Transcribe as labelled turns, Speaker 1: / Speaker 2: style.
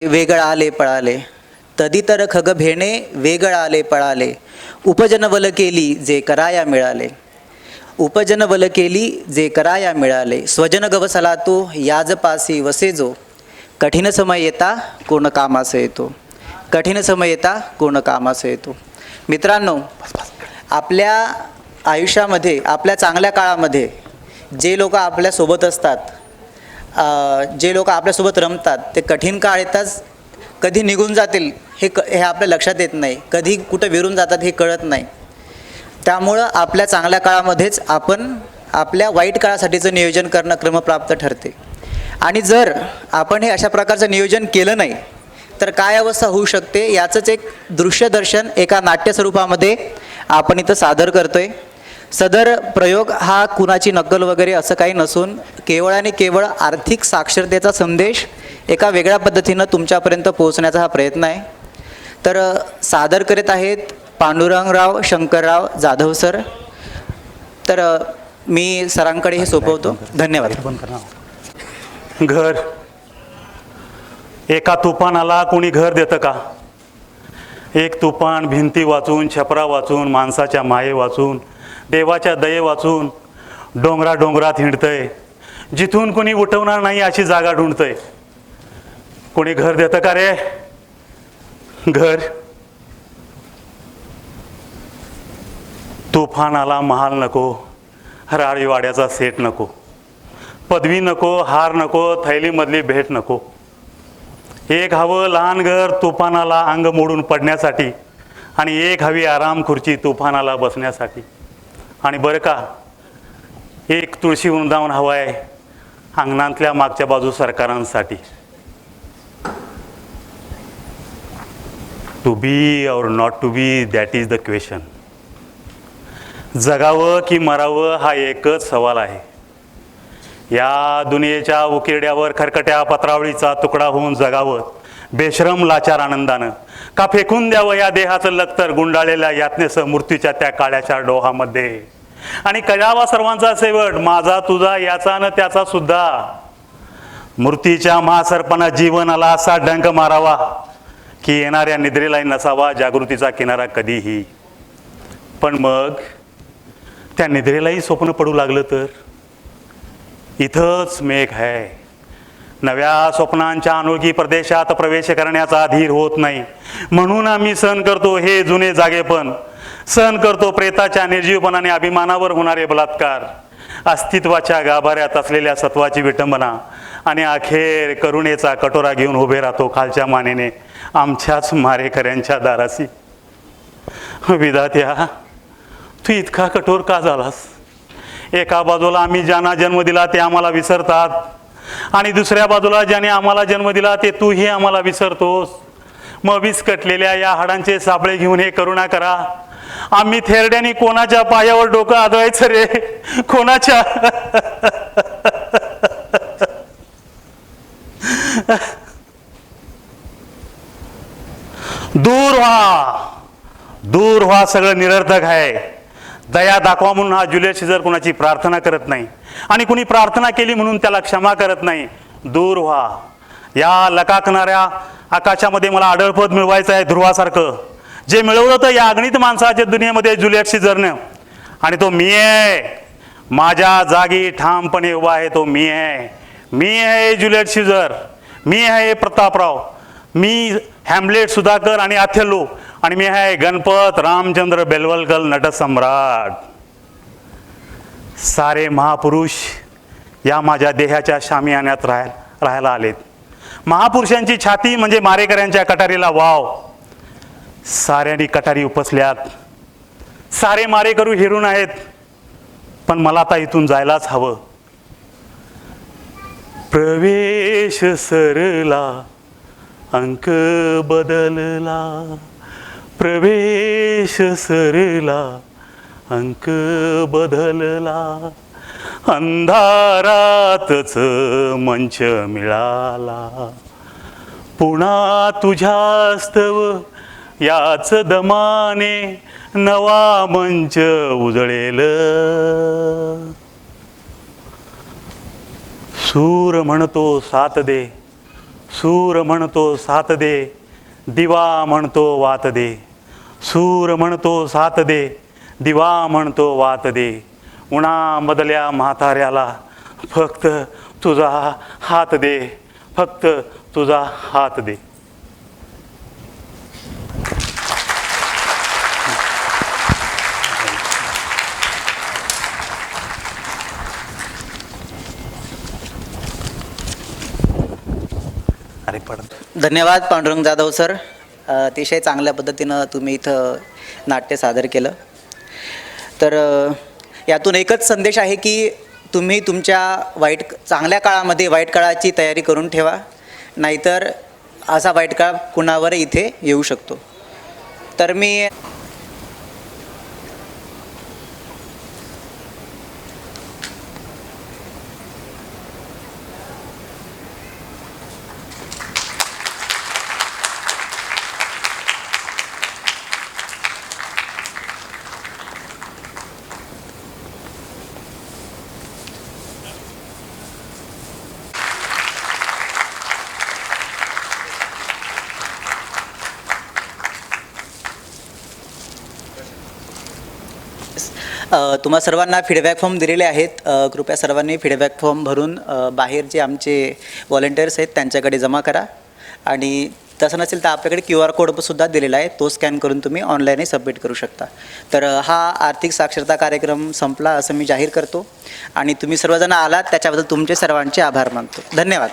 Speaker 1: वेगळाले पळाले, तदितर खग भेणे वेगळाले पळाले, उपजन बल केली जे कराया मिळाले. उपजन बल केली जे कराया मिळाले, स्वजन गवसला तो याज पासी वसे जो, कठीण समय येता कोण कामास येतो. कठीण समय येता कोण कामास येतो. मित्रांनो, आपल्या आयुष्यामध्ये, आपल्या चांगल्या काळामध्ये जे लोक आपल्यासोबत असतात, जे लोक आपल्यासोबत रमतात, ते कठीण काळ येताच कधी निघून जातील हे आपल्या लक्षात येत नाही, कधी कुठं विरून जातात हे कळत नाही. त्यामुळं आपल्या चांगल्या काळामध्येच आपण आपल्या वाईट काळासाठीचं नियोजन करणं क्रमप्राप्त ठरते. आणि जर आपण हे अशा प्रकारचं नियोजन केलं नाही तर काय अवस्था होऊ शकते याचंच एक दृश्यदर्शन एका नाट्य स्वरूपामध्ये आपण इथं सादर करतोय. सदर प्रयोग हा कुणाची नक्कल वगैरे असं काही नसून केवळ आणि केवळ आर्थिक साक्षरतेचा संदेश एका वेगळ्या पद्धतीनं तुमच्यापर्यंत पोहोचण्याचा हा प्रयत्न आहे. तर सादर करीत आहेत पांडुरंगराव शंकरराव जाधव सर. तर मी सरांकडे हे सोपवतो. धन्यवाद.
Speaker 2: घर, एका तुफानाला कोणी घर देतं का? एक तुफान भिंती वाचून, छपरा वाचून, माणसाच्या माये वाचून, देवाच्या दये वाचून डोंगरात हिंडतंय. जिथून कोणी उठवणार नाही अशी जागा ढूंढतंय. कोणी घर देतं का रे? घर. तुफानाला महाल नको, राळीवाड्याचा सेट नको, पदवी नको, हार नको, थैलीमधली भेट नको. एक हवं लहान घर तुफानाला अंग मोडून पडण्यासाठी, आणि एक हवी आराम खुर्ची तुफानाला बसण्यासाठी. आणि बरं का, एक तुळशी वृंदावन हवं आहे अंगणातल्या मागच्या बाजू सरकारांसाठी. To be or not to be, that is the question. जगावं की मरावं हा एकच सवाल आहे. या दुनियेच्या उकिरड्यावर खरकट्या पत्रावळीचा तुकडा होऊन जगावं बेशरम लाचार आनंदानं, का फेकून द्यावं या देहाचं लखतर गुंडाळलेल्या यातनेसह मृत्यूच्या त्या काळ्याच्या डोहामध्ये. आणि कळावा सर्वांचा शेवट, माझा तुझा याचा न त्याचा सुद्धा. मृत्यूच्या महासर्पांना जीवनाला असा डंक मारावा की येणाऱ्या निद्रेलाही नसावा जागृतीचा किनारा कधीही. पण मग त्या निद्रेलाही स्वप्न पडू लागलं तर इथंच मेघ आहे. नव्या स्वप्नांच्या अनोळखी प्रदेशात प्रवेश करण्याचा धीर होत नाही. म्हणून आम्ही सहन करतो हे जुने जागेपण, सहन करतो प्रेताच्या निर्जीवपणाने अभिमानावर होणारे बलात्कार, अस्तित्वाच्या गाभाऱ्यात असलेल्या सत्वाची विटंबना, आणि अखेर करुणेचा कटोरा घेऊन उभे राहतो खालच्या मानेने आमच्याच मारेकऱ्यांच्या दाराशी. विधात्या, तू इतका कठोर का झालास? एका बाजूला आम्ही ज्यांना जन्म दिला ते आम्हाला विसरतात, आणि दुसऱ्या बाजूला ज्याने आम्हाला जन्म दिला ते तूही आम्हाला विसरतोस. मग विस्कटलेल्या या हाडांचे सापळे घेऊन हे करुणा करा. आम्ही थेरड्याने कोणाच्या पायावर डोकं आदळायचं रे? कोणाच्या? दूर व्हा, सगळं निरर्थक आहे. दया दाखवा म्हणून हा जुलियस सीझर कुणाची प्रार्थना करत नाही, आणि कुणी प्रार्थना केली म्हणून त्याला क्षमा करत नाही. दूर व्हा. या लकाकणाऱ्या आकाशामध्ये मला आढळपद मिळवायचं आहे ध्रुवासारखं, जे मिळवलं तर या अगणित माणसाच्या दुनियेमध्ये जुलियस सीझरनं. आणि तो मी आहे. माझ्या जागी ठामपणे उभा आहे तो मी आहे. मी आहे जुलियस सीझर. मी आहे प्रतापराव. मी हॅम्लेट, सुधाकर आणि अथेल्लो. आणि मी आहे गणपत रामचंद्र बेलवलकर नटसम्राट. सारे महापुरुष या माझ्या देहाच्या शामियान्यात राहायला आलेत. महापुरुषांची छाती म्हणजे मारेकऱ्यांच्या कटारीला वाव. साऱ्यांनी कटारी उपसल्यात. सारे मारेकरू हिरून आहेत. पण मला आता इथून जायलाच हवं. प्रवेश सरला, अंक बदलला. प्रवेश सरला, अंक बदलला. अंधारातच मंच मिळाला. पुन्हा तुझ्यास्तव याच दमाने नवा मंच उजळेल. सूर म्हणतो साथ दे, सूर म्हणतो साथ दे, दिवा म्हणतो वात दे. सूर म्हणतो साथ दे, दिवा म्हणतो वात दे. उन्हामधल्या म्हाताऱ्याला फक्त तुझा हात दे, फक्त तुझा हात दे. अरे पडत.
Speaker 1: धन्यवाद पांडुरंग जाधव सर. अतिशय चांगल्या पद्धतीनं तुम्ही इथं नाट्य सादर केलं. तर यातून एकच संदेश आहे की तुम्ही तुमच्या चांगल्या काळामध्ये वाईट काळाची तयारी करून ठेवा, नाहीतर असा वाईट काळ कुणावर इथे येऊ शकतो. तर मी तुम्हा सर्वांना फीडबॅक फॉर्म दिलेले आहेत. कृपया सर्वांनी फीडबॅक फॉर्म भरून बाहेर जे आमचे व्हॉलेंटियर्स आहेत त्यांच्याकडे जमा करा. आणि तसं नसेल तर आपल्याकडे QR कोडसुद्धा दिलेला आहे, तो स्कॅन करून तुम्ही ऑनलाईनही सबमिट करू शकता. तर हा आर्थिक साक्षरता कार्यक्रम संपला असं मी जाहीर करतो. आणि तुम्ही सर्वजण आलात त्याच्याबद्दल तुमचे सर्वांचे आभार मानतो. धन्यवाद.